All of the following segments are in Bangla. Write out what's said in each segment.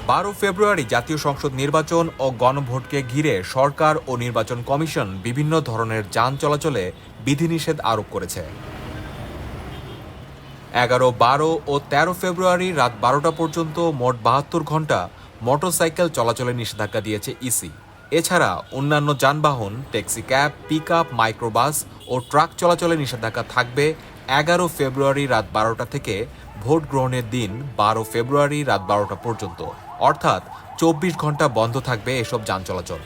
12 ফেব্রুয়ারি জাতীয় সংসদ নির্বাচন ও গণভোটকে ঘিরে সরকার ও নির্বাচন কমিশন বিভিন্ন ধরনের যান চলাচলে বিধিনিষেধ আরোপ করেছে। 11, 12 ও 13 ফেব্রুয়ারি রাত 12টা পর্যন্ত মোট 72 ঘন্টা মোটরসাইকেল চলাচলে নিষেধাজ্ঞা দিয়েছে ইসি। এছাড়া অন্যান্য যানবাহন, ট্যাক্সি, ক্যাব, পিকআপ, মাইক্রোবাস ও ট্রাক চলাচলে নিষেধাজ্ঞা থাকবে 11 ফেব্রুয়ারি রাত 12টা থেকে ভোট গ্রহণের দিন 12 ফেব্রুয়ারি রাত 12টা পর্যন্ত, অর্থাৎ 24 ঘন্টা বন্ধ থাকবে এসব যান চলাচল।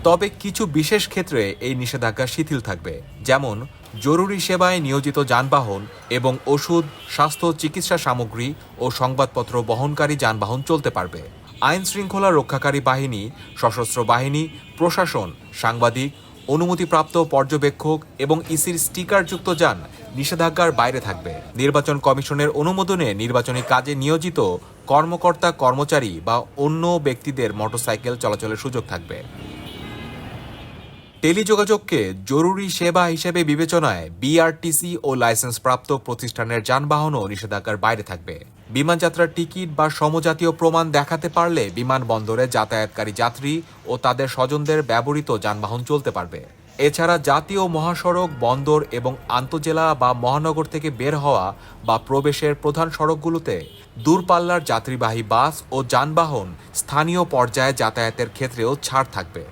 তবে কিছু বিশেষ ক্ষেত্রে এই নিষেধাজ্ঞা শিথিল থাকবে, যেমন জরুরি সেবায় নিয়োজিত যানবাহন এবং ওষুধ, স্বাস্থ্য, চিকিৎসা সামগ্রী ও সংবাদপত্র বহনকারী যানবাহন চলতে পারবে। আইন শৃঙ্খলা রক্ষাকারী বাহিনী, সশস্ত্র বাহিনী, প্রশাসন, সাংবাদিক, অনুমতিপ্রাপ্ত পর্যবেক্ষক এবং ইসির স্টিকারযুক্ত যান নিষেধাজ্ঞার বাইরে থাকবে। নির্বাচন কমিশনের অনুমোদনে নির্বাচনী কাজে নিয়োজিত কর্মকর্তা, কর্মচারী বা অন্য ব্যক্তিদের মোটরসাইকেল চলাচলের সুযোগ থাকবে। টেলিযোগাযোগকে জরুরি সেবা হিসেবে বিবেচনায় বিআরটিসি ও লাইসেন্সপ্রাপ্ত প্রতিষ্ঠানের যানবাহনও নিষেধাজ্ঞার বাইরে থাকবে। বিমানযাত্রার টিকিট বা সমজাতীয় প্রমাণ দেখাতে পারলে বিমানবন্দরে যাতায়াতকারী যাত্রী ও তাদের স্বজনদের ব্যবহৃত যানবাহন চলতে পারবে। এছাড়া জাতীয় মহাসড়ক, বন্দর এবং আন্তজেলা বা মহানগর থেকে বের হওয়া বা প্রবেশের প্রধান সড়কগুলোতে দূরপাল্লার যাত্রীবাহী বাস ও যানবাহন স্থানীয় পর্যায়ে যাতায়াতের ক্ষেত্রেও ছাড় থাকবে।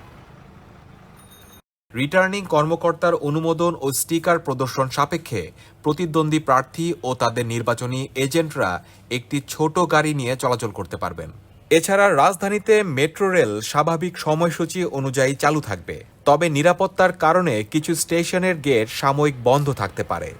রিটার্নিং কর্মকর্তার অনুমোদন ও স্টিকার প্রদর্শন সাপেক্ষে প্রতিদ্বন্দ্বী প্রার্থী ও তাদের নির্বাচনী এজেন্টরা একটি ছোট গাড়ি নিয়ে চলাচল করতে পারবেন। এছাড়া রাজধানীতে মেট্রো রেল স্বাভাবিক সময়সূচি অনুযায়ী চালু থাকবে, তবে নিরাপত্তার কারণে কিছু স্টেশনের গেট সাময়িক বন্ধ থাকতে পারে।